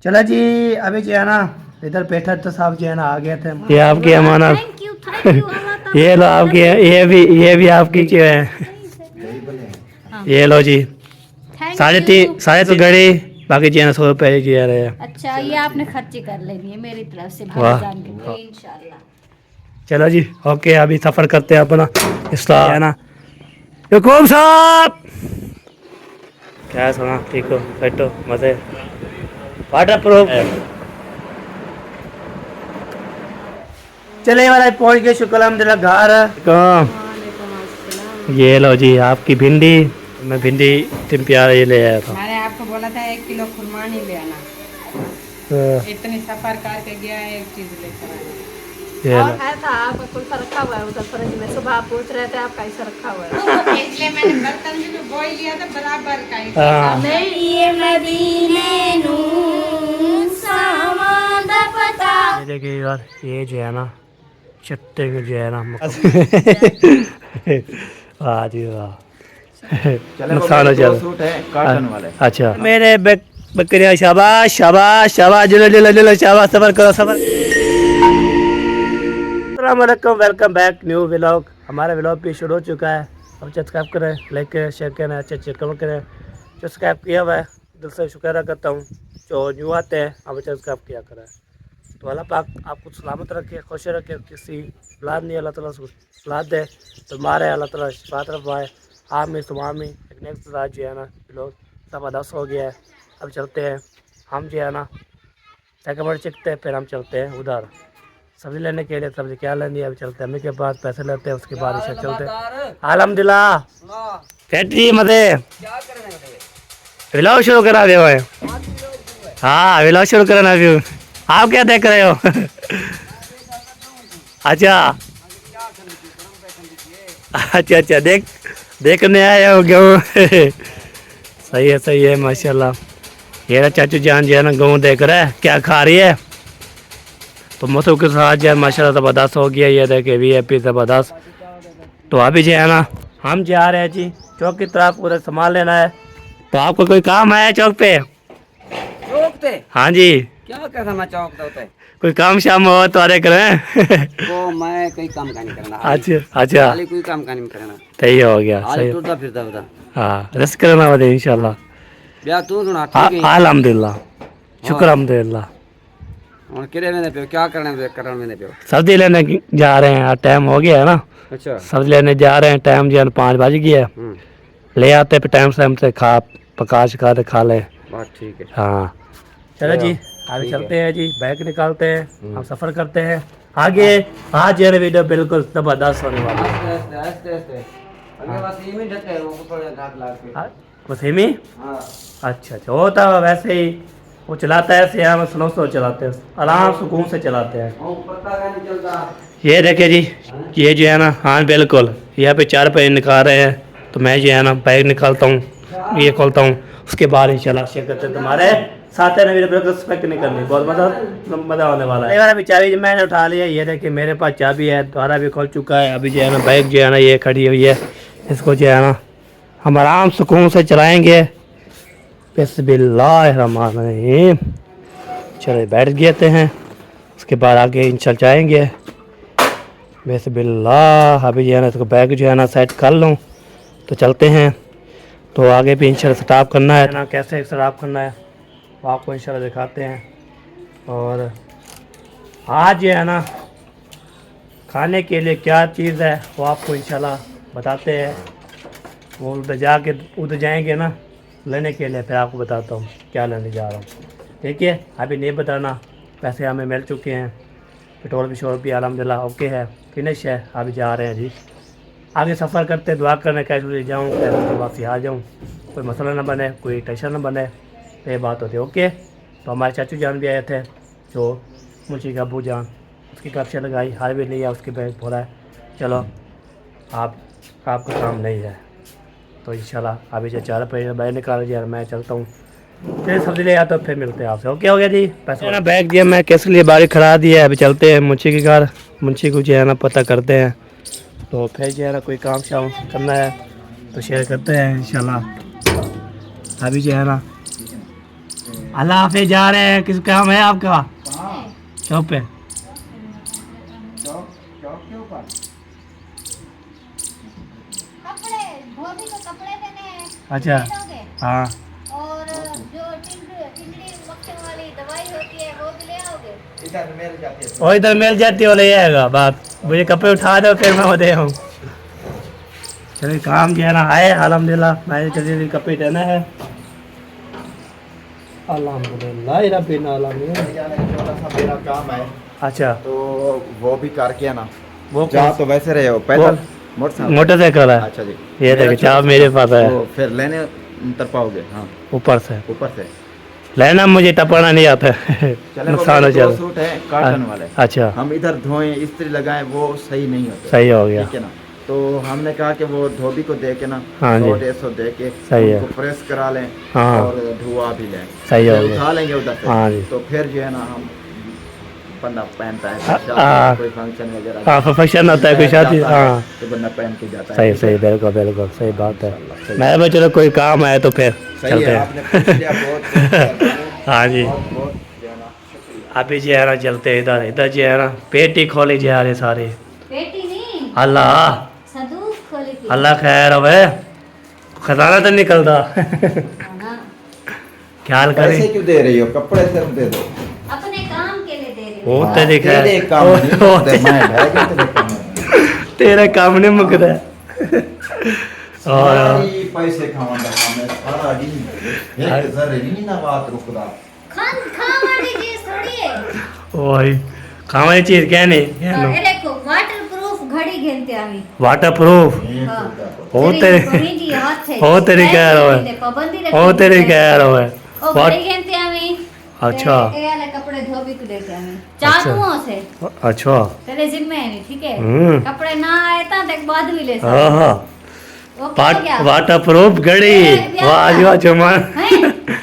चला जी, अभी जो है ना इधर बैठा तो साहब जो है ना आ गए थे। ये आपकी अमानत। थैंक यू ये लो आपकी, ये भी आपकी जो है। ये लो जी, साढ़े तो घड़ी, बाकी जो है ना 100 रुपये जी आ रहे हैं। अच्छा, ये आपने खर्ची कर लेनी है मेरी तरफ से वाह। भाईजान के लिए इंशाल्लाह। चलो जी, ओके, अभी सफर करते हैं अपना इसलिए है ना। यकूब साहब, क्या सुना, ठीक हो, बैठो, मजे, वाटर प्रूफ। चले वाला पहुंच गए, शुक्र अल्हम्दुलिल्लाह घर। वालेकुम अस्सलाम। ये लो जी आपकी भिंडी, मैं भिंडी तीन प्यार ये ले आया था। मैंने आपको बोला था 1 किलो खुरमा नहीं ले आना। इतनी सफर करके गया, एक चीज लेकर आया। ये और लो। है था आपका कुल्फा रखा हुआ है उधर फ्रिज में, सुबह आप पूछ रहे थे आपका ऐसा रखा हुआ है। इसलिए मैंने बर्तन भी तो बोई लिया था बराबर का ही। हाँ। नहीं ये मदीने नू सामान दा पता। ये देखिए यार, ये जो है ना चट्टे के जो है ना वाह जी वाह, नुकसान हो जाएगा। सूट है कॉटन वाले। अच्छा, मेरे बकरियां, शाबाश शाबाश शाबाश, जलो जलो जलो, शाबाश, सबर करो सबर। अस्सलाम वालेकुम, वेलकम बैक न्यू व्लॉग। हमारा व्लॉग भी शुरू हो चुका है। अब सब्सक्राइब करें, लाइक करें, शेयर करें, अच्छे अच्छे कमेंट करें। सब्सक्राइब किया हुआ है दिल से शुक्र अदा करता हूँ। जो न्यू आते हैं अब सब्सक्राइब किया करें। तो अल्लाह पाक आपको सलामत रखे, खुश रखे, किसी औलाद नहीं अल्लाह ताला औलाद दे, तो मारे अल्लाह ताला शिफात रखवाए। आमी सुमामी। एक नेक्स्ट रात जो है ना लोग सब 10 हो गया है। अब चलते हैं हम जो है ना सेकंड चिकते हैं, फिर हम चलते हैं उधर सब्ज़ी लेने के लिए। सब्ज़ी क्या लेनी है, अभी चलते हैं, अम्मी के पास पैसे लेते हैं, उसके बाद इसे चलते हैं। अल्हम्दुलिल्लाह फैक्ट्री मजे व्लॉग शुरू करा दे भाई। हाँ, व्लॉग शुरू करना अभी। आप क्या देख रहे हो? अच्छा अच्छा अच्छा, देखने आए हो गेहूँ। सही है माशाल्लाह। ये ना चाचू जान जो है ना गेहूँ देख रहा है, क्या खा रही है। तो मौसम के साथ जो है माशाल्लाह ज़बरदस्त हो गया। ये देखे VIP ज़बरदस्त। तो अभी जो है ना हम जा रहे हैं जी चौक की तरफ, उधर सामान लेना है। तो आपको कोई काम है चौक पे? चौक पे हाँ जी, क्या करना, मैं चौक पे होता है कोई काम शाम हो तो अरे करें। तो मैं कोई काम का नहीं करना। अच्छा अच्छा, खाली कोई काम का नहीं करना। सही हो गया, हाली सही। टुरता फिरता होता। हाँ, रस करना वाले इंशाल्लाह। ब्याह तू सुना ठीक है। अल्हम्दुलिल्लाह, शुक्र अल्हम्दुलिल्लाह। और किरे में पे क्या करने में पे। सब्जी लेने जा रहे हैं, टाइम हो गया है ना। अच्छा। सब्जी लेने जा रहे हैं, टाइम जो है 5 बज गया है। ले आते पे टाइम से खा पका शका के खा ले। बात ठीक है। हाँ चलो जी, आगे ठीक है। चलते हैं जी, बैग निकालते हैं, हम सफ़र करते हैं आगे। आज ये वीडियो बिल्कुल ज़बरदस्त होने वाला है। आस्ते अगले बात ये में ढके वो थोड़ा घाट लाग के। बस हिमी। हां अच्छा अच्छा, होता है वैसे ही, वो चलाता है ऐसे, हम स्लो चलाते हैं, आराम सुकून से चलाते हैं। वो पत्ता का नहीं चलता। ये देखिए जी, ये जो है ना, हाँ बिल्कुल, यहाँ पे 4 पैसे निकाल रहे हैं। तो मैं जो है ना बैग निकालता हूँ, ये खोलता हूँ, उसके बाद इंशाल्लाह शेयर करते हैं। तुम्हारे साथ है ना, मेरे बिल्कुल एक्सपेक्ट नहीं करनी, बहुत मज़ा होने वाला है। मेरा भी चाबी मैंने उठा लिया, ये देखिए मेरे पास चाबी है, द्वारा भी खोल चुका है। अभी जो है ना बैग जो है ना ये खड़ी हुई है, इसको जो है ना हम आराम सुकून से चलाएँगे। बिस्मिल्लाहिर्रहमानिर्रहीम। चलो बैठ गए हैं, उसके बाद आगे इंशाल्लाह जाएंगे। बिस्मिल्लाह। अभी जो है ना इसको बैग जो है ना सेट कर लूँ तो चलते हैं। तो आगे भी इंशाल्लाह स्टाफ करना है ना, कैसे स्टाफ करना है वो आपको इंशाल्लाह दिखाते हैं। और आज जो है ना खाने के लिए क्या चीज़ है वो आपको इंशाल्लाह बताते हैं। वो उधर जाएंगे ना लेने के लिए, फिर आपको बताता हूँ क्या लेने जा रहा हूँ। ठीक है, अभी नहीं बताना। पैसे हमें मिल चुके हैं, पेट्रोल भी अल्हम्दुलिल्लाह ओके है, फिनिश है। अभी जा रहे हैं जी, आगे सफ़र करते, दुआ करने कैसे ले जाऊँ, कैसे वापसी आ जाऊँ, कोई मसला ना बने, कोई टेंशन ना बने, तो ये बात होती है। ओके, तो हमारे चाचू जान भी आए थे, जो मुंशी का अबू जान, उसकी कब्शा लगाई, हार भी लिया, उसके बैग बोला है चलो आपका काम नहीं है। तो इंशाल्लाह अभी जो 4 पैसे बैग निकाल दिया, मैं चलता हूँ, फिर सब्जी ले आता, फिर मिलते हैं आपसे। ओके हो गया जी, पैसा ना बैग दिया मैं किस लिए बारी खड़ा दिया है। अभी चलते हैं मुंशी के घर, मुंशी को जो है ना पता करते हैं, तो फिर जो है ना कोई काम शाम करना है तो शेयर करते हैं इंशाल्लाह। अभी जो है ना अल्लाह हाफिज जा रहे हैं। किस काम है आपका? चौक पे। कपड़े धोबी को कपड़े देने हैं, अच्छा दे दोगे? हाँ और जो टिंडली मक्खन वाली दवाई होती है वो भी ले आओगे? वो इधर मिल जाती हो ले आएगा बात। मुझे कपड़े उठा दो फिर मैं वो दे आऊँ। चलिए काम जो है ना आए अल्हम्दुलिल्लाह। मैं चलिए कपड़े देना है अल्हम्दुलिल्लाह रब्बिल आलमीन। छोटा सा मेरा काम है अच्छा तो वो भी करके ना वो जा तो वैसे रहे हो पैदल मोटरसाइकिल मोटरसाइकिल है। अच्छा जी ये देखिए चाप मेरे पास है तो फिर लेने उतर पाओगे हाँ ऊपर से। ऊपर से लेना मुझे टपाना नहीं आता है। चले नुकसान हो दो जाता। सूट है कॉटन वाले अच्छा हम इधर धोए इस्त्री लगाए वो सही नहीं होते सही हो गया। ठीक है ना तो हमने कहा कि वो धोबी को दे के ना हाँ जी। 100-150 दे के सही है। उनको प्रेस करा लें हाँ। और धुआ भी लें सही हो फिर गया। उठा लेंगे उधर से हाँ जी। तो फिर जो है ना हम बंदा पहनता है हाँ, शादी, कोई फंक्शन वगैरह हाँ फंक्शन होता है कोई शादी। जाता है, हाँ तो बंदा पहन के जाता सही है सही बिल्कुल बिल्कुल सही बात है। सही मैं भी चलो कोई काम है तो फिर सही चलते है हैं। आपने पूछ लिया बहुत हाँ जी बहुत बहुत जो है ना शुक्रिया अभी जो है ना चलते हैं इधर इधर जो है ना पेटी खोली जा रहे सारे। पेटी नहीं, अल्लाह संदूक खोली थी। अल्लाह खैर હવે खजाना तो निकलता हाँ, ख्याल पैसे करें क्यों दे रही हो कपड़े सिर्फ दे दो अपने काम के लिए दे रही वो हूँ। तेरे खैर तेरे काम नहीं होते, मैं है कि तेरे काम है। तेरे काम नहीं मुकदा और सारी पैसे खावांदा काम है सारा दिन एक जरूरी ना बात रुकदा खाने की चीज थोड़ी है। ओए खाने चीज क्या नहीं ये देखो वाटर प्रूफ घड़ी घेनते आवी। वाटर प्रूफ हाँ। ओ तेरी तेरे घड़ी जी हाथ है। ओ तेरी कह रहा ऐसे है पाबंदी ओ रखी तेरी है। कह रहा है ओ घड़ी घेनते आवी। अच्छा ये वाले कपड़े धोबी को देते आवी। चाकुओं से अच्छा तेरे जिम्मे है नहीं ठीक है। हम्म। कपड़े ना आए ता तक बाद भी ले हाँ सकते। हाँ वो क्या हो गया? वाटर प्रूफ घड़ी वाह जी वाह चुमान हैं?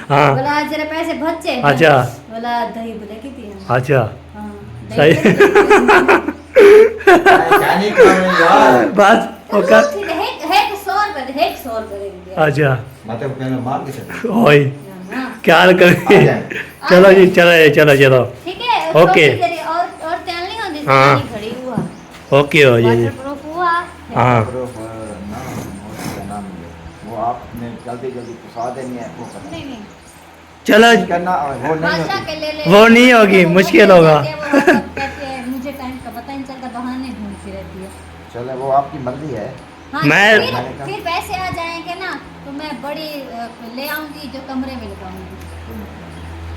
हाँ बोला जरा पैसे बचे। अच्छा बोला दही बोले कितनी है? अच्छा हाँ, सही दही जानी काम है यार बस तो ओका वो ठीक है, हेक 100 रुपए हेक 100 रुपए दे दिया। अच्छा मतलब कहना मार के चल ओए हाँ, क्या करें चलो जी चलो चलो चलो ठीक है। ओके। छोटी तेरी और तेल नहीं होती हाँ। सारी घड़ी हुआ। ओके हो जी जी वाटरप्रूफ हुआ। हाँ वो आपने जल्दी जल्दी फंसा देनी है वो करना नहीं नहीं चलो चलो करना वो नहीं बादशाह होती के ले ले। वो नहीं होगी, वो मुश्किल बोलते होगा। हैं, वो कहते हैं मुझे टाइम का पता नहीं चलता बहाने ढूंढती रहती है। चलो वो आपकी मर्जी है हाँ, मैं- फिर पैसे आ जाएंगे ना तो मैं बड़ी ले आऊंगी जो कमरे में लगाऊंगी।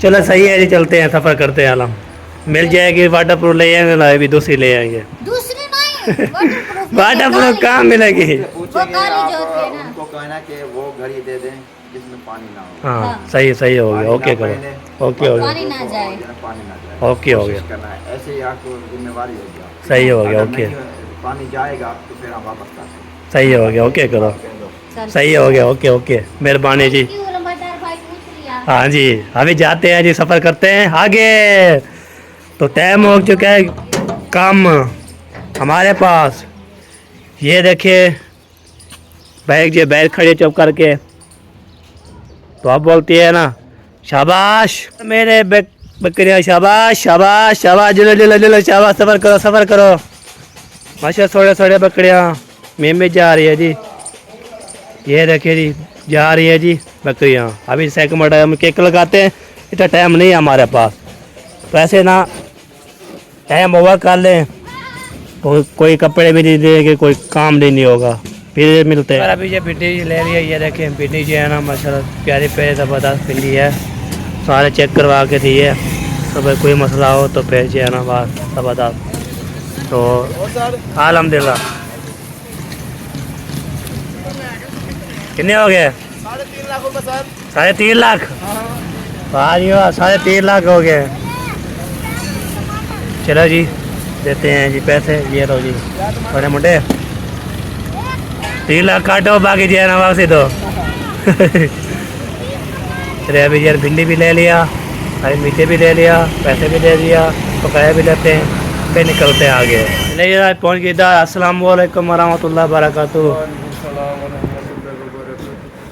चलो सही है जी चलते हैं सफ़र करते हैं आलम मिल जाएगी वाटर प्रूफ ले आएंगे ना अभी दूसरी ले आएंगे दूसरी नहीं वाटरप्रूफ वाटर प्रूफ कहाँ मिलेगी पूछेंगे काली आप जो होती है ना। उनको कहना कि वो घड़ी दे दें जिसमें पानी ना हो हाँ हाँ। सही सही हो गया पानी ओके ना पहने, करो ओके हो गया पानी ना जाए। पानी ना जाए ओके हो कोशिश गया करना है ऐसे ही आपको जिम्मेवारी होगी आपकी। सही हो गया अगर ओके नहीं पानी जाएगा तो फिर आप वापस कर सकते सही हो गया ओके करो चल। सही हो गया ओके ओके मेहरबानी जी क्यों लंबादार भाई पूछ लिया। हाँ जी अभी जाते हैं जी सफ़र करते हैं आगे तो टाइम हो चुका है काम हमारे पास ये देखिए बैग जो बैग खड़े चुप करके तो आप बोलती है ना शाबाश मेरे बकरियाँ शाबाश शाबाश शाबाश जलो जलो जलो शाबाश सफ़र करो माशा थोड़े थोड़े बकरियाँ में जा रही है जी ये देखिए जी जा रही है जी बकरियाँ अभी सेकंड हम केक लगाते हैं इतना टाइम नहीं है हमारे पास तो ऐसे ना टाइम ओवर कर लें तो कोई कपड़े भी नहीं देंगे कोई काम नहीं होगा फिर मिलते हैं अभी ये भिंडी ले रही है ये देखें भिंडी जो है ना माशाल्लाह प्यारी प्यारी ज़बरदस्त भिंडी है सारे चेक करवा के दी है सब कोई मसला हो तो फिर जो है ना बात ज़बरदस्त तो अल्हम्दुलिल्लाह कितने हो गए 3.5 लाख भाई वाह 3.5 लाख हो गए चलो जी देते हैं जी पैसे ये लो जी बड़े मुंडे 3 लाख काटो बाकी जो है ना वापसी दो चलिए अभी यार भिंडी भी ले लिया अभी मीठे भी ले लिया पैसे भी दे दिया पकाया भी लेते हैं फिर निकलते हैं आगे चलिए यार पहुँच गए इधर अस्सलाम वालेकुम वरहमतुल्लाह बरकातुहू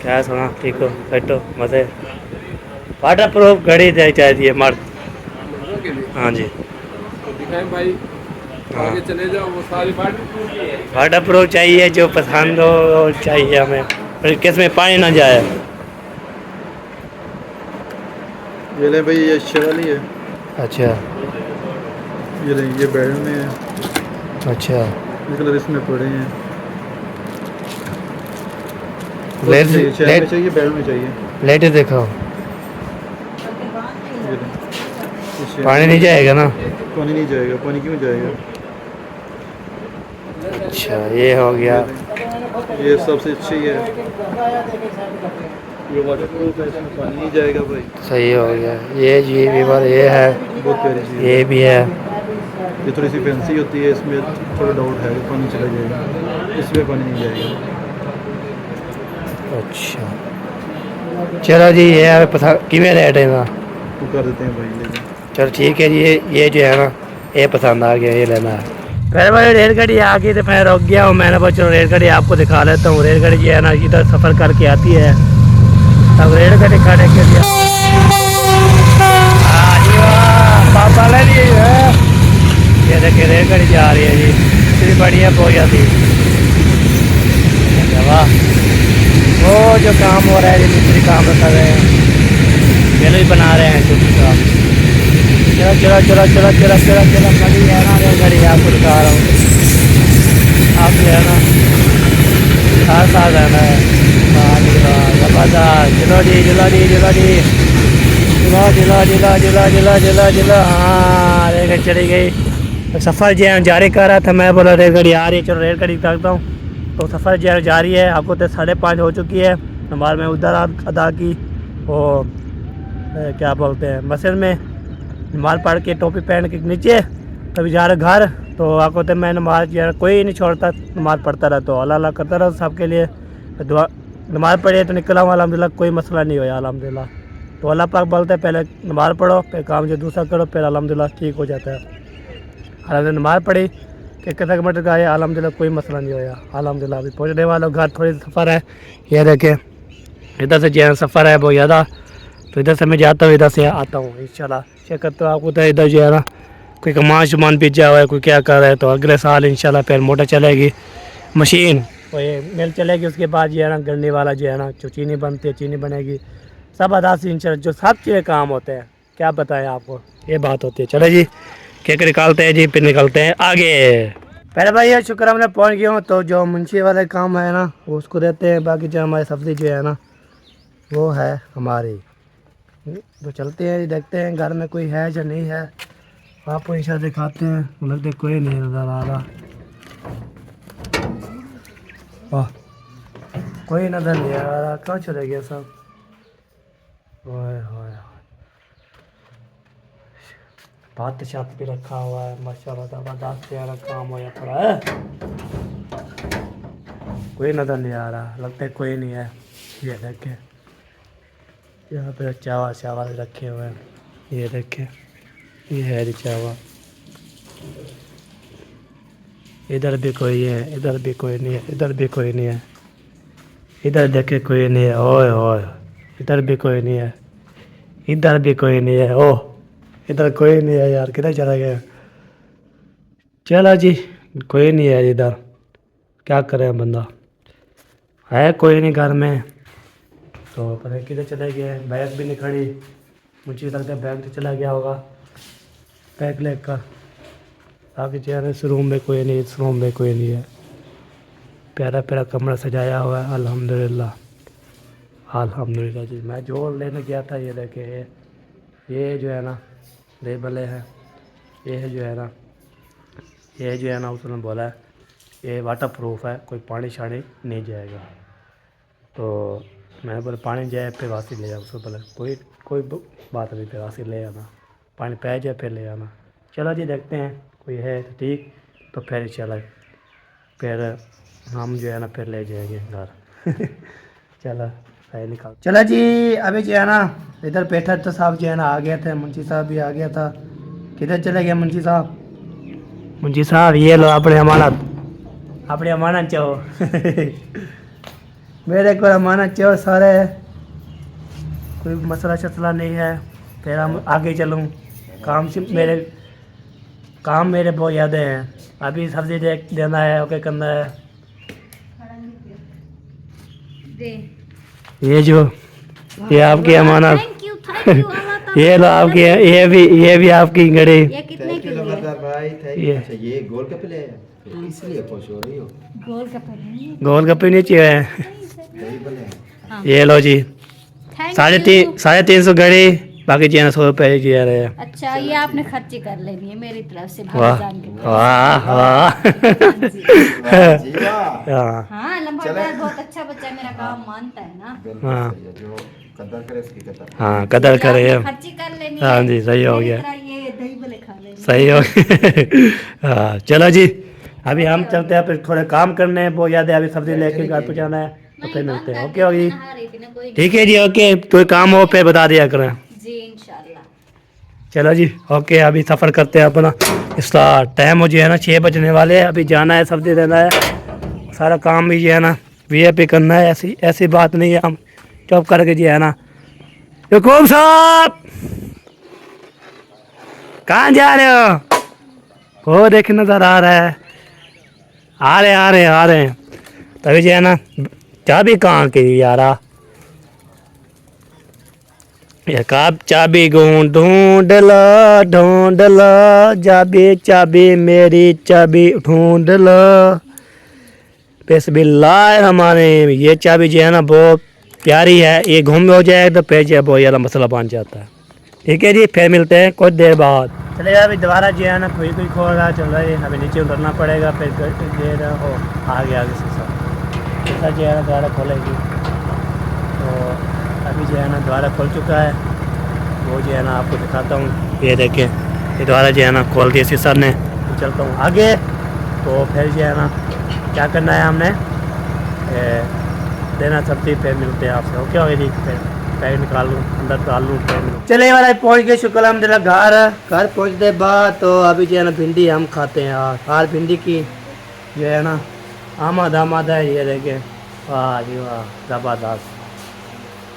क्या सुना ठीक हो बैठो मज़े वाटर प्रूफ घड़ी चाहिए मर्द। हाँ जी दिखाएं भाई, आगे चले जाओ, वो सारी वाटर की है। वाटर प्रूफ चाहिए, जो पसंद हो चाहिए हमें, और किसमें पानी ना जाए। ये ले भाई, ये शेवाली है। अच्छा ये ले, ये बैड में है। अच्छा ये कलर इसमें पड़े हैं। लेट शेयर में चाहिए, बैड में चाहिए। लेट देखो, ये ले, ये शेयर पानी नहीं जाएगा ना। पानी नहीं जाएगा, पानी क्यों जाएगा? अच्छा ये हो गया। ये सबसे अच्छी है, ये वाटर प्रूफ है, इसमें पानी नहीं जाएगा भाई। सही हो गया। ये जी वीवर ये है, बहुत प्यारी चीज़ ये है। भी है। ये थोड़ी सी फैंसी होती है, इसमें थोड़ा डाउट है कि पानी चला जाएगा, इसमें पानी नहीं जाएगा। अच्छा चलो जी, ये है पसंद किमें रेट है ना, वो कर देते हैं भाई, लेकिन चलो ठीक है जी। ये जो है ना, ये पसंद आ गया, ये लेना है। पहले बार रेलगाड़ी आ गई तो मैं रुक गया हूँ। मैंने बोला चलो रेलगाड़ी आपको दिखा लेता हूँ। रेलगाड़ी जो है ना इधर सफ़र करके आती है। अब रेलगाड़ी खाने के लिए पापा ले लिए है। ये देखिए रेलगाड़ी जा रही है जी, इतनी बढ़िया पहुँच जाती। वाह, वो जो काम हो रहा है, जो मिस्त्री काम कर रहे हैं, ये लोग बना रहे हैं छोटी काम। चलो चलो चलो चलो चलो चलो चलो गाड़ी है ना, रेलगाड़ी आपको दिखा रहा हूँ। आप जो है ना साथ साथ रहना है। जबरदस्त। चलो जी चलो जी चलो जी चलो चलो चलो चलो चलो चलो चलो। हाँ रेलगाड़ी चली गई। सफ़र जो है जारी कर रहा था, मैं बोला रेलगाड़ी आ रही है, चलो रेलगाड़ी करता हूँ। तो सफ़र जो है जारी है। आपको तो 5:30 हो चुकी है। नमाज में उधर अदा की, वो क्या बोलते हैं, मस्जिद में नमाज पढ़ के टोपी पहन के नीचे, तभी जा रहे घर। तो आपको तो मैं नमाज जो है कोई नहीं छोड़ता, नमाज पढ़ता रहा, तो अल्लाह अल्लाह करता रहा सबके लिए। दुआ नमाज पढ़े तो निकला हूँ अल्हम्दुलिल्लाह, कोई मसला नहीं हुआ अल्हम्दुलिल्लाह। तो अल्लाह पाक बोलते हैं पहले नमाज पढ़ो, फिर काम जो दूसरा करो, फिर अल्हम्दुलिल्लाह ठीक हो जाता है। अल्हम्दुलिल्लाह नमाज पढ़ी कि कितना किलोमीटर का है, अल्हम्दुलिल्लाह कोई मसला नहीं होया अल्हम्दुलिल्लाह। अभी पहुँचने वालों घर, थोड़ी सफ़र है। ये देखें इधर से जो सफ़र है बहुत ज़्यादा, तो इधर से मैं जाता हूँ, इधर से आता हूँ इंशाल्लाह। चेक करता हूँ आपको तो इधर जो है ना कोई कमान शुमान पीछा हुआ है, कोई क्या कर रहा है। तो अगले साल इंशाल्लाह फिर मोटर चलेगी, मशीन तो ये मिल चलेगी। उसके बाद जो है ना गन्ने वाला जो है ना, जो चीनी बनती है, चीनी बनेगी, सब अदा से इंशाल्लाह जो सब चीज़ें काम होते हैं। क्या बताएं आपको, ये बात होती है। चलो जी केक निकालते हैं जी, फिर निकलते हैं आगे। पहले भाई ये शुक्र हमने पहुँच गया हूँ। तो जो मुंशी वाले काम है ना वो उसको देते हैं, बाकी जो हमारी सब्ज़ी जो है ना वो है हमारी। तो चलते हैं, देखते हैं घर में कोई है या नहीं है, आपको इंशाल्लाह दिखाते हैं। लगता कोई नहीं नज़र आ रहा, कोई नज़र नहीं आ रहा, कहाँ चले गया सब। ओए होए भात शात भी रखा हुआ है माशाल्लाह, ज़बरदस्त यार काम हो पड़ा है। कोई नज़र नहीं आ रहा, लगता है कोई नहीं है। ये देखें यहाँ पे चावल चावल रखे हुए हैं, ये देखें ये है जी चावल। इधर भी कोई है, इधर भी कोई नहीं है, इधर भी कोई नहीं है, इधर देखे कोई नहीं है। ओए ओए इधर भी कोई नहीं है, इधर भी कोई नहीं है। ओह इधर कोई नहीं है यार, किधर चला गया। चलो जी कोई नहीं है इधर, क्या करें बंदा है कोई नहीं घर में। तो पता नहीं किधर चले गए। बैग भी नहीं खड़ी, मुझे लगता है बैग तो चला गया होगा, बैग लेकर। बाकी चेहरे इस रूम में कोई नहीं, इस रूम में कोई नहीं है। प्यारा प्यारा कमरा सजाया हुआ है अल्हम्दुलिल्लाह अल्हम्दुलिल्लाह जी। मैं जो लेने गया था ये देखे, ये जो है ना लेबल है, ये जो है ना, ये जो है ना उसने बोला है ये वाटर प्रूफ है, कोई पानी शानी नहीं जाएगा। तो मैंने बोला पानी जाए फिर वासी ले जाओ। उसको बोला कोई बात नहीं, फिर वासी ले आना, पानी पै जाए फिर ले आना। चलो जी देखते हैं कोई है तो ठीक, तो फिर चला फिर हम जो है ना फिर ले जाएंगे घर। चलो है निकाल। चलो जी अभी जो है ना इधर बैठा तो साहब जो है ना आ गया था, मुंशी साहब भी आ गया था। किधर चले गए मुंशी साहब? मुंशी साहब ये लो अपनी अमानत चाहो। मेरे को अमानत चाहो सारे, कोई मसला शसला नहीं है, फिर हम आगे चलूँ। काम से काम मेरे बहुत ज़्यादा हैं। अभी सब्जी देना है, ओके करना है। दे ये जो ये आपकी अमानत, थैंक यू ये लो आपकी, ये भी आपकी घड़ी। ये कितने की है? भाई ये अच्छा ये गोल कप ले आया, इसलिए खुश हो रही हो। गोलगप्पे नहीं चाहिए। दही भले हैं। ये लो जी, थैंक 350 घड़ी, बाकी जी 100 रुपये जी रहे हैं। अच्छा, ये आपने खर्ची कर लेनी है मेरी तरफ से वाह भाईजान के। वाह वाह। जी वाह। हाँ हाँ, लंबड़दार बहुत अच्छा बच्चा, मेरा काम मानता है ना। बिल्कुल हाँ। सही है, जो कदर करे उसकी कदर। हाँ कदर करे। ये आपने खर्ची कर लेनी हाँ है। जी, सही हो मेरी गया। तरह ये दही भले खा लेनी है। सही हो गया। हाँ चलो जी, अभी हम चलते हैं, फिर थोड़े काम करने हैं बहुत ज़्यादा। अभी सब्जी लेके घर पहुँचाना है, तो फिर मिलते हैं। ओके होगी, नहा रही थी ना कोई। ठीक है जी। ओके, कोई काम हो फिर बता दिया करें। जी इंशाल्लाह। चलो जी ओके, अभी सफ़र करते हैं अपना स्टार्ट। टाइम हो जो है ना 6 बजने वाले हैं। अभी जाना है, सब्जी देना है, सारा काम भी जो है ना वीआईपी करना है। ऐसी बात नहीं है, हम चुप करके जो है ना। यकूब साहब कहाँ जा रहे हो? वो देख नज़र आ रहा है, आ रहे हैं। तभी जो है ना, चाबी कहाँ की यारा? ये कब चाबी ढूंढ लो, चाबी मेरी चाबी ढूंढ लो। बिस्मिल्लाह हमारे, ये चाबी जो है ना बहुत प्यारी है। ये घूम हो जाए तो फिर जो है बहुत ज़्यादा मसला बन जाता है। ठीक है जी, फिर मिलते हैं कुछ देर बाद। चलेगा अभी दोबारा जो है ना कोई खोल रहा चल रहा है। अभी नीचे उतरना पड़ेगा, फिर जो हो आगे शीशा जो है ना दोबारा खोलेगी। तो अभी जो है ना दोबारा खोल चुका है, वो जो है ना आपको दिखाता हूँ। ये देखें, ये दोबारा जो है ना खोल दिया शीशा ने। तो चलता हूँ आगे, तो फिर जो है ना क्या करना है हमने देना सब्जी। फिर मिलते हैं आपसे। ओके हो जी, फिर पैक निकाल लूँ, अंदर डाल लूँ। चलिए वाला पहुँच गए, शुक्र अल्हम्दुलिल्लाह घर पहुँचने बाद। तो अभी जो है ना भिंडी हम खाते हैं यार भिंडी की जो है ना आमद है। ये देखें, वाह जी वाह, ज़बरदस्त।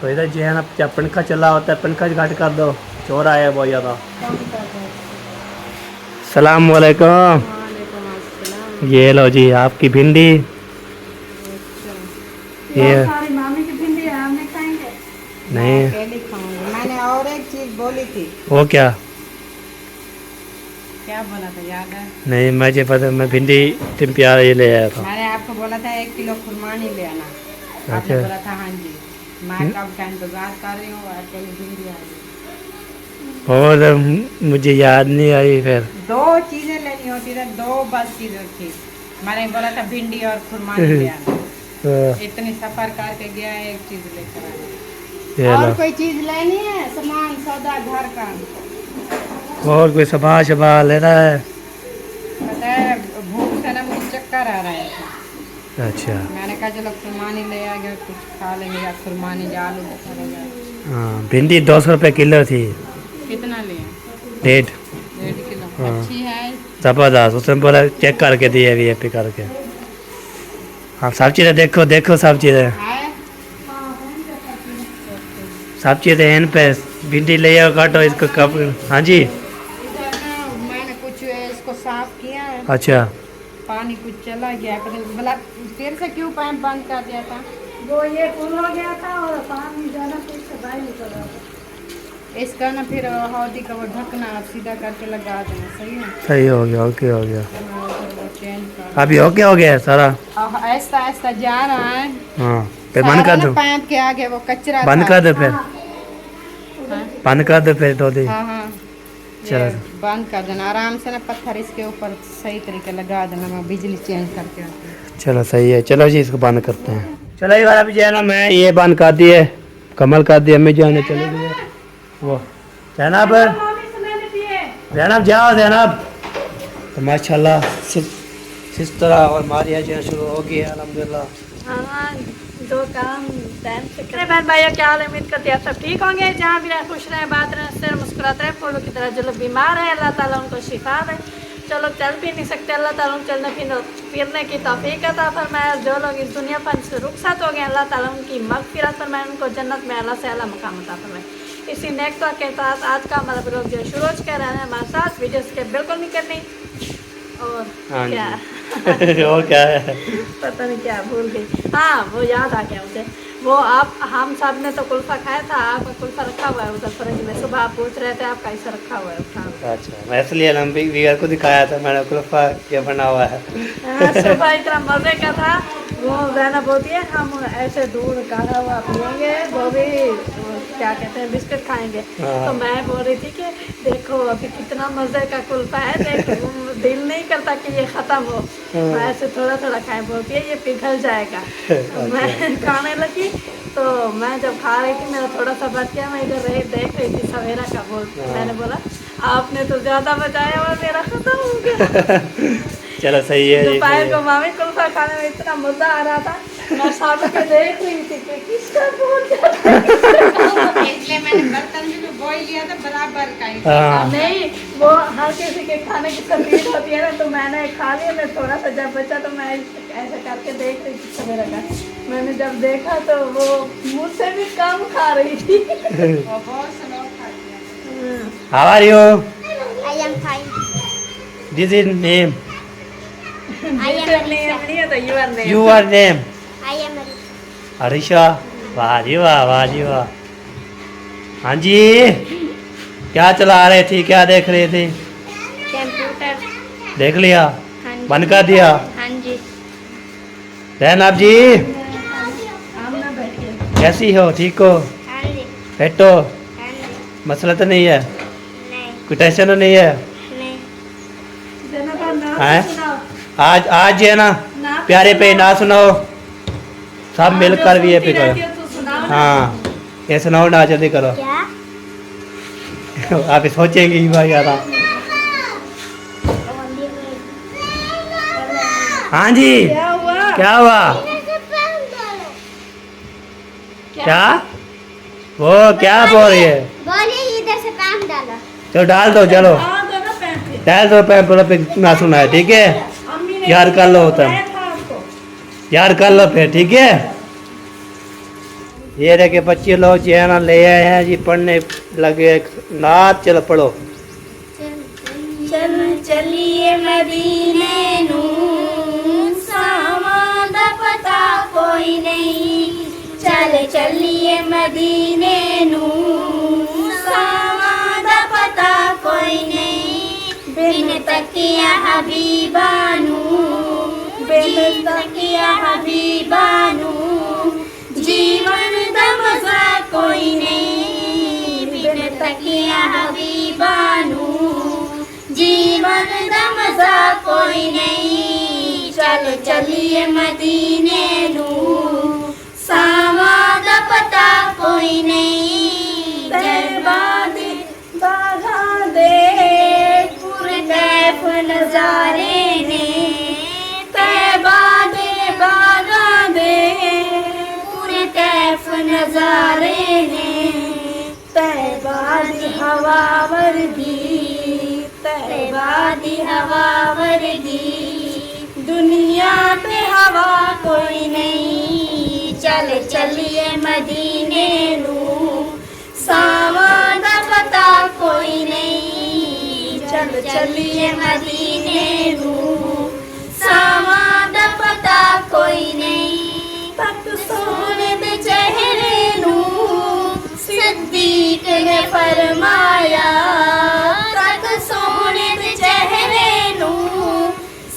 तो इधर जो है ना जब पंखा चला होता है, पंखा घट कर दो, चोर आया बहुत ज़्यादा। सलाम वालेकुम। ये लो जी आपकी भिंडी। ये मामी की भिंडी है, हमने खाएंगे नहीं, अकेली खाऊंगी। मैंने और एक चीज बोली थी। वो क्या? क्या बोला था याद है? नहीं मुझे पता, मैं भिंडी तुम प्यार ये ले आया था। मैंने आपको बोला था 1 किलो खुरमानी ले आना। आपने अच्छा। बोला था हाँ जी। मैं कब का इंतजार कर रही हूँ, अकेली भिंडी आ गई। और मुझे याद नहीं आई फिर। 2 चीजें लेनी होती थी, 2 बस चीजें थी। मैंने बोला था भिंडी और खुरमानी ले आना। इतनी सफर करके गया, एक चीज लेकर आया। और कोई चीज लेनी है, सामान सौदा घर का? और कोई सभा शबा लेना है? पता है भूख से ना मुझे चक्कर आ रहा है। अच्छा मैंने कहा चलो खुरमानी ले आ गया, कुछ खा लेंगे, या खुरमानी या आलू बुखारा। हाँ, भिंडी 200 रुपये किलो थी। कितना लिए? 1.5 किलो। हाँ। अच्छी है। ज़बरदस्त। उसने बोला चेक करके दिए वीआईपी करके। हाँ सब चीज़ें देखो सब चीज़ें, है? सब चीज़ें इन पे। भिंडी ले आओ, काटो इसको कब। हाँ जी। इधर ना मैंने कुछ इसको साफ किया है, अच्छा पानी कुछ चला गया, पता नहीं बोला फिर से क्यों पाइप बंद कर दिया था। वो ये फुल हो गया था और पानी जाना फिर से बाहर निकल रहा था। इसका ना फिर हौदी का वो ढकना आप सीधा करके लगा देना। सही है, सही हो गया, ओके हो गया। फिर वो चेंज कर। अभी ओके हो गया सारा? अब ऐसा ऐसा जा रहा है। हाँ फिर बंद कर दो, पाइप के आगे वो कचरा बंद था। कर दो फिर, हाँ। बंद कर दो फिर दो दी। हाँ हाँ चलो। ये बंद कर देना आराम से ना, पत्थर इसके ऊपर सही तरीके लगा देना। मैं बिजली चेंज करके आती हूँ। चलो सही है, चलो जी इसको बंद करते हैं। चलो ये वाला भी जो है ना मैं ये बंद कर दिए, कमल कर दिया, मैं जाने चले गए। वो जैनब, जैनब जाओ जैनब। तो माशाल्लाह सिस्टर और मारिया जो है शुरू हो गई है अल्हम्दुलिल्लाह। हाँ, दो काम टाइम से करें। बहन भाइयों क्या हाल है? उम्मीद करते हैं आप सब ठीक होंगे, जहाँ भी रहे खुश रहे, बात रहे, हंसते रहे, मुस्कुराते रहे। फूलों की तरह जो लोग बीमार हैं, अल्लाह ताला उनको शिफा दे। चलो चल भी नहीं सकते, अल्लाह ताला उनको चलने फिरने की तौफीक अता फरमाए। जो लोग इस दुनिया पर से रुखसत हो गए, अल्लाह ताला उनकी मग़फ़िरत फरमाए, उनको जन्नत में अल्लाह से आला मकाम अता फरमाए। इसी नेक दुआ के साथ आज का हमारा ब्लॉग जो शुरू कर रहे हैं हमारे साथ वीडियो के बिल्कुल नहीं करनी। और हाँ क्या और क्या है, पता नहीं क्या भूल गई। हाँ वो याद आ गया मुझे, वो आप हम सब ने तो कुल्फ़ा खाया था, आपका कुल्फ़ा रखा हुआ है उधर फ्रिज में। सुबह आप पूछ रहे थे आपका ऐसा रखा हुआ है उठा। अच्छा मैं इसलिए लंबी वीर को दिखाया था मैंने कुल्फा ये बना हुआ है। हाँ, सुबह इतना मज़े का था। वो ज़ैनब बोलती है हम ऐसे दूध काढ़ा हुआ पियेंगे, वो भी क्या कहते हैं बिस्किट खाएंगे। हाँ। तो मैं बोल रही थी कि देखो अभी कितना मज़े का कुल्फ़ा है, देखो दिल नहीं करता कि ये ख़त्म हो। मैं ऐसे थोड़ा थोड़ा खाए, बोलती है ये पिघल जाएगा। तो मैं खाने लगी, तो मैं जब खा रही थी मेरा थोड़ा सा बच गया, मैं इधर रही देख रही थी सवेरा का। मैंने बोला आपने तो ज़्यादा बचाया और मेरा ख़त्म हो गया। चलो सही है। दोपहर को मामी कुल्फा खाने में इतना मजा आ रहा था, मैं सामने के देख रही थी कि किसका बहुत ज्यादा इसलिए मैंने बर्तन में जो बॉईल लिया था बराबर का ही। हाँ। नहीं वो हर किसी के खाने की स्पीड होती है ना, तो मैंने खा लिया। मैं थोड़ा सा जब बचा तो मैं ऐसे करके देख रही थी सवेरा का। मैंने जब देखा तो वो मुझसे भी कम खा रही थी। और बहुत से लोग खाते हैं। How are you? I am fine. This is name. Your name. I am Arisha. Harisha. वाह जी वाह, वाह जी वाह। हाँ जी क्या चला रहे थे, क्या देख रहे थे? कंप्यूटर। देख लिया, हाँ जी। बंद कर दिया। हाँ जी। जैनब जी कैसी हो, ठीक हो? हाँ जी। बैठो, हाँ जी। मसला तो नहीं है, नहीं। कोई टेंशन तो नहीं है? नहीं। हैं? आज जो है ना प्यारे पे ना सुनाओ, सब मिलकर भी ये पे करो। हाँ ये सुनाओ ना, जल्दी करो। क्या? आप सोचेंगे ही भाई यार। हाँ जी क्या हुआ? क्या हुआ? क्या वो क्या बोल रही है? बोलिए इधर से पैम डालो। चलो डाल दो, चलो हाँ, दोनों पैसे। डाल दो, पैर पे ना सुना है, ठीक है? अम्मी ने यार कर लो होता बताया था आपको। यार कर लो फिर, ठीक है? ये देखे बच्चे लोग जो है ना ले आए हैं जी, पढ़ने लगे नाथ। चलो पढ़ो। चल चलिए मदीने नू, सामान दा पता कोई नहीं। चल चलिए मदीने नू, सामान दा पता कोई नहीं। बिन तकिया हबीबानू, बिन तकिया हबीबानू, जीवन दा मजा कोई नहीं। बिन तकिया हबीबानू, जीवन दा मजा कोई नहीं। चल चलिए मदीने नू, सावा दा पता कोई नहीं। बर्बादी बाधा दे पुरकैफ नजारे ने, तैबादे बाधा दे पुरकैफ नजारे ने। तैबादी हवा वर्दी, तैबादी हवा वर्दी, दुनिया पे हवा कोई नहीं। चल चलिए मदीने नू, सावा दा पता कोई नहीं। चल चलिए मदीने नू, सावा दा पता कोई नहीं। तक सोने दे चेहरे नू, सिद्दीक ने फरमाया। तक सोने दे चेहरे नू,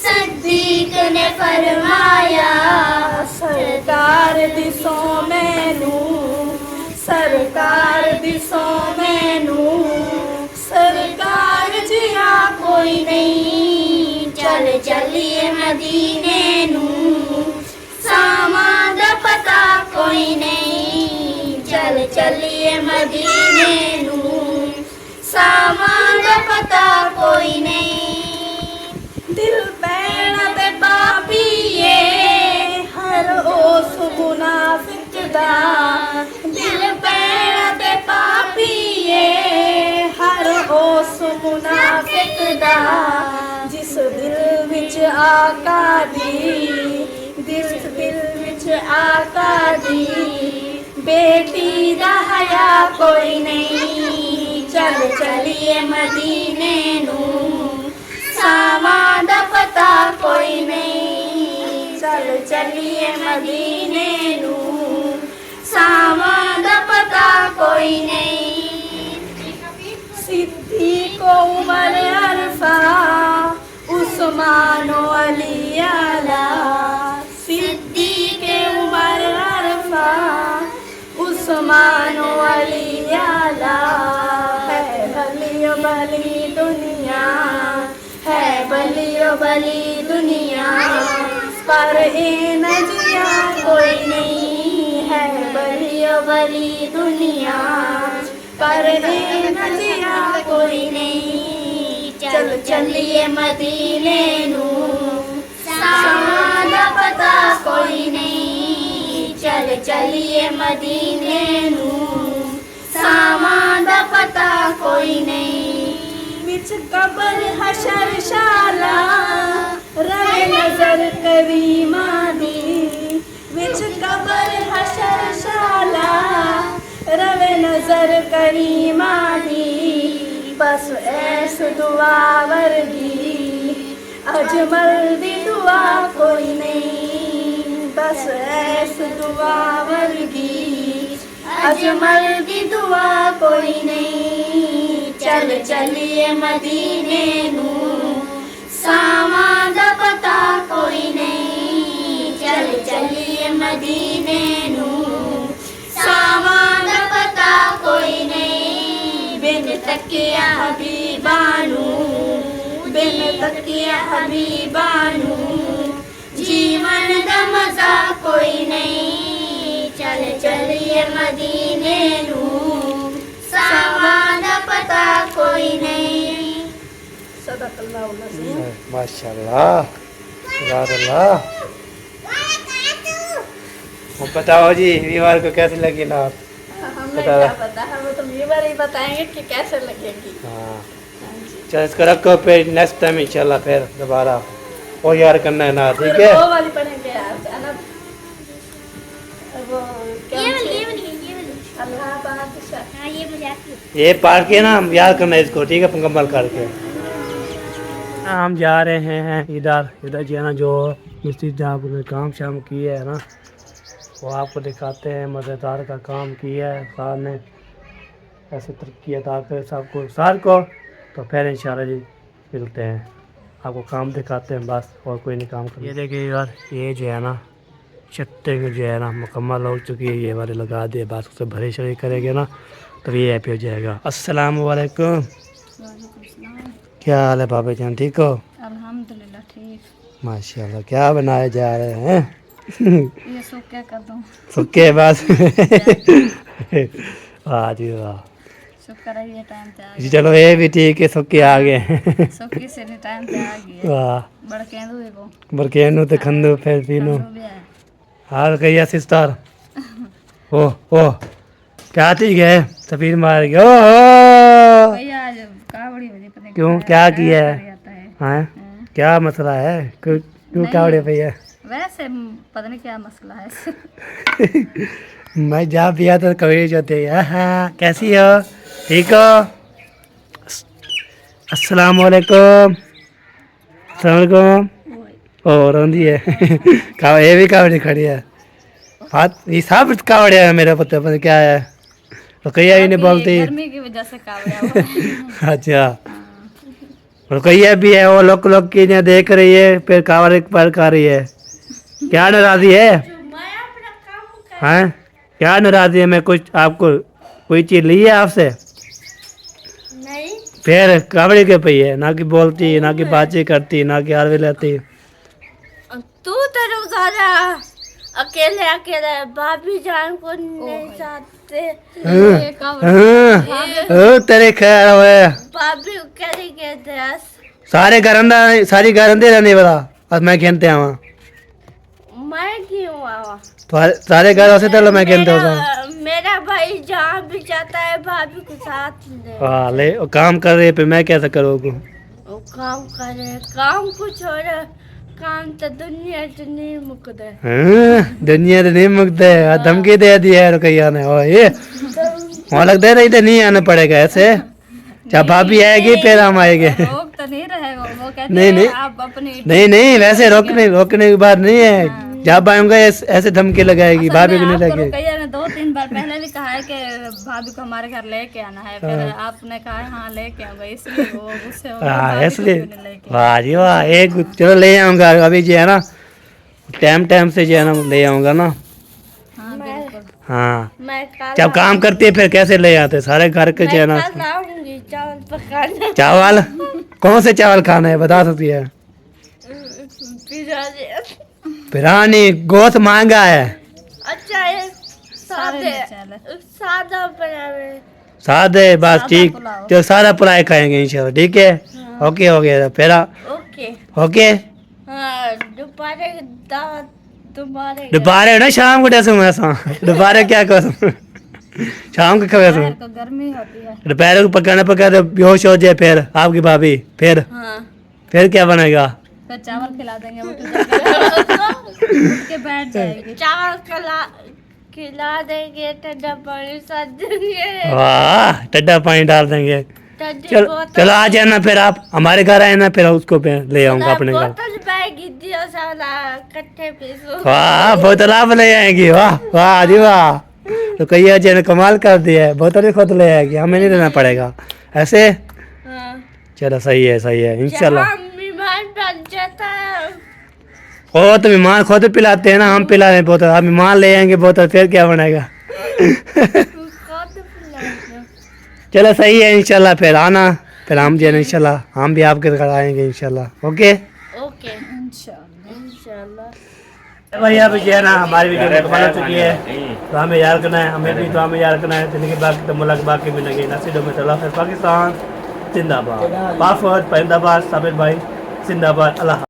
सिद्दीक ने फरमाया। सरकार दिसों मैनू, सरकार दिसों मैनू, सरकार जिया कोई नहीं। चल चलिए मदीने नू, सामा दा पता कोई नहीं। चल चलिए मदीने नू, सामा दा पता कोई नहीं। दिल पैण ते पापीए हर ओस मुनाफिक दा। दिल पैण ते पापीए हर ओस मुनाफिक दा। जिस विच आका दी, दिल विच आका दी, बेटी दा हया कोई नहीं, चल चलिए मदीने नू, सावां दा पता कोई नहीं, चल चलिए मदीने नू, सावां दा पता कोई नहीं। सिद्दीक़ उमर अरफा उस्मान अली आला, सिद्दीक़ उमर अरफा उस्मान अली आला, है भलियो भली दुनिया, है भलियो भली दुनिया, पर ए नजिया कोई नहीं, है भलियो भली दुनिया, पर ए नजिया कोई नहीं, चल चलिए मदीने नू, सावां दा पता कोई नहीं, चल चलिए मदीने नू, सावां दा पता कोई नहीं। विच कबर हशर शाला, रहे नजर करीमा दी, विच कबर हशर शाला, रवे नजर करीमा दी, बस ऐस दुआ वर्गी, अजमल दी दुआ कोई नहीं, बस ऐस दुआ वर्गी, अजमल दी दुआ कोई नहीं, चल चलिए मदीने नू, सावां दा पता कोई नहीं, चल चलिए मदीने नू, सावां दा पता कोई नहीं, बिन तकिया हबीबानू, बिन तकिया हबीबानू, जीवन दा मजा कोई नहीं, चल चलिए मदीने नू, सावां दा पता कोई नहीं। सदकल्लाहु अज़ीम। माशाल्लाह, सुभानअल्लाह। बताओ जी वीवार को कैसी लगी ना? हमें क्या पता, हमें तो वीवार ही बताएंगे कि कैसे लगेगी। हाँ चल इसको रखो, फिर नेक्स्ट टाइम इंशाल्लाह फिर दोबारा और यार करना है ना, ठीक है? वो वाली पढ़ेंगे यार, अनब वो क्या ये वाली अल्लाह बादशाह। हाँ ये मुझे आती है। ये पढ़ के ना याद करना है इसको, ठीक है? मुकम्मल करके हम जा रहे हैं इधर जो है ना, जो मिस्त्री जहाँ पर काम शाम किया है ना, वो आपको दिखाते हैं। मज़ेदार का काम किया है सार ने, ऐसे तरक्की अदा करे सबको सार को, तो फिर इंशाल्लाह जी मिलते हैं, आपको काम दिखाते हैं बस, और कोई नहीं काम करना। ये देखिए यार, ये जो है ना छत्ते जो है ना मुकम्मल हो चुकी है, ये वाले लगा दिए, बस उसे भरे शरी करेंगे ना तो ये ऐप हो जाएगा। अस्सलाम वालेकुम, क्या हाल है बाबा जान, ठीक हो? अल्हम्दुलिल्लाह ठीक। माशाल्लाह, क्या बनाए जा रहे हैं? ये सूखे कर दूँ, सुखे बस वाह जी वाह, शुक्र है ये टाइम पे आ जी चलो ये भी ठीक है, सुखे आ गए गया, सूखी से भी टाइम पे आ गया। वाह बड़केंदू है वो, बरकेनू तो खंदू फिर पीनू खंडू भी है। हाल कहिए सिस्टर। ओ क्या ठीक है, सफीर मार गया। ओ भैया आज कावड़ी बजी पता नहीं क्यों, क्या किया है? आता है। हाँ क्या मसला है, क्यों कावड़े भैया? वैसे पता नहीं क्या मसला है। मैं जा पिया तो कभी जाते हैं। हाँ कैसी हो, ठीक हो? अस्सलाम वालेकुम। अस्सलाम वालेकुम। ओ रोंदी है ये भी कावड़ी खड़ी है, बात ये सब कावड़े है मेरे पता पता क्या है, रुकैया ही नहीं बोलती। गर्मी की वजह से कावड़ा हुआ है। अच्छा रुकैया भी है, वो लोग की ने देख रही है, फिर कावड़े पर कर रही है, क्या नाराजी है? हाँ क्या नाराजी है? मैं कुछ आपको कोई चीज ली है आपसे? नहीं। फिर कावड़ी के पई है, ना कि बोलती, ना कि बातचीत करती, ना कि हारवे लेती। तू तो रोजाना अकेले अकेले भाभी जान को नहीं चाहते, तेरे खैर हुए भाभी को करेंगे दस सारे घर अंदर, सारी घर अंदर रहने वाला, और मैं खेलते आवा मैं क्यों आवा? तो सारे घर से तो मैं खेलते होता। मेरा भाई जहाँ भी जाता है भाभी के साथ ले। हाँ ले, वो काम कर रहे पे मैं कैसे करूँगा? वो काम करे, काम कुछ और काम तो दुनिया से नहीं मुकदा है। हाँ, दुनिया तो नहीं मुकते है, धमकी दे दी है रुकैया ने। और ये वहाँ लगता है इधर नहीं आना पड़ेगा ऐसे, जब भाभी आएगी फिर हम आएंगे। रोक तो नहीं रहेगा, वो कहते नहीं, हैं नहीं। आप अपनी नहीं वैसे रोकने की बात नहीं है, जब आऊंगा ऐसे धमकी लगाएगी, भाभी को नहीं लगेगी। रुकैया ने 2-3 बार पहले भी कहा है कि भाभी को हमारे घर लेके आना है, फिर आपने कहा है हाँ लेके आऊंगा, इसलिए वो गुस्से हो गए, हाँ भाभी को इसलिए क्यों नहीं लेके वाह जी वाह, एक चलो ले आऊंगा अभी जो है ना, टाइम से जो है ना ले आऊंगा ना। हाँ बिल्कुल। हाँ मैं कल जब काम करती है फिर कैसे ले आते सारे घर के जो है ना। आऊंगी चावल पकाने। चावल कौन से चावल खाना है बता सकती है? बिरयानी गोश्त महंगा है। अच्छा ये सारे चले सादा बनावे। सादे बस ठीक, पुलाव। जो सादा पुलाव खाएंगे इंशाल्लाह, ठीक है। ओके हो गया फिर ओके ओके। हाँ दोपहर दावत तुम्हारे दोपहर ना शाम को कैसे मैं दोपहर क्या कर शाम को खबर दोपहर को गर्मी होती है। दोपहर को पकाना बेहोश हो जाए फिर आपकी भाभी, फिर फिर क्या बनेगा? फिर चावल खिला देंगे, उठ के बैठ जाएगी। चावल खिला देंगे, ठंडा पानी साथ देंगे, वाह ठंडा पानी डाल देंगे। ठंडी चलो बोतल चलो आ जाना फिर आप हमारे घर आए ना, फिर उसको ले आऊंगा अपने घर। बोतल बैगी दियो साला कट्ठे पीसो। वाह बोतल आप ले आएंगी, वाह वाह जी वाह। तो कहिए जी ने कमाल कर दिया है, बोतल भी खुद ले आएगी, हमें नहीं लेना पड़ेगा ऐसे। चलो सही है इंशाल्लाह। मेहमान बन जाता है। ओ तो मेहमान खुद पिलाते हैं ना, हम पिला रहे हैं बोतल, आप मेहमान ले आएंगे बोतल, फिर क्या बनेगा? चलो सही है इंशाल्लाह, फिर आना, फिर हम जो है इंशाल्लाह हम भी आपके घर आएंगे इंशाल्लाह। ओके ओके इंशाल्लाह। भाई अब जो है ना हमारी वीडियो मुकम्मल हो चुकी है, तो हमें याद करना है, हमें भी तो हमें याद करना है। जिंदगी बाकी तो मुल्क बाकी में लगे नसीबों में चला। फिर पाकिस्तान जिंदाबाद, पाफत पैंदाबाद, साबिर भाई जिंदाबाद। अल्लाह।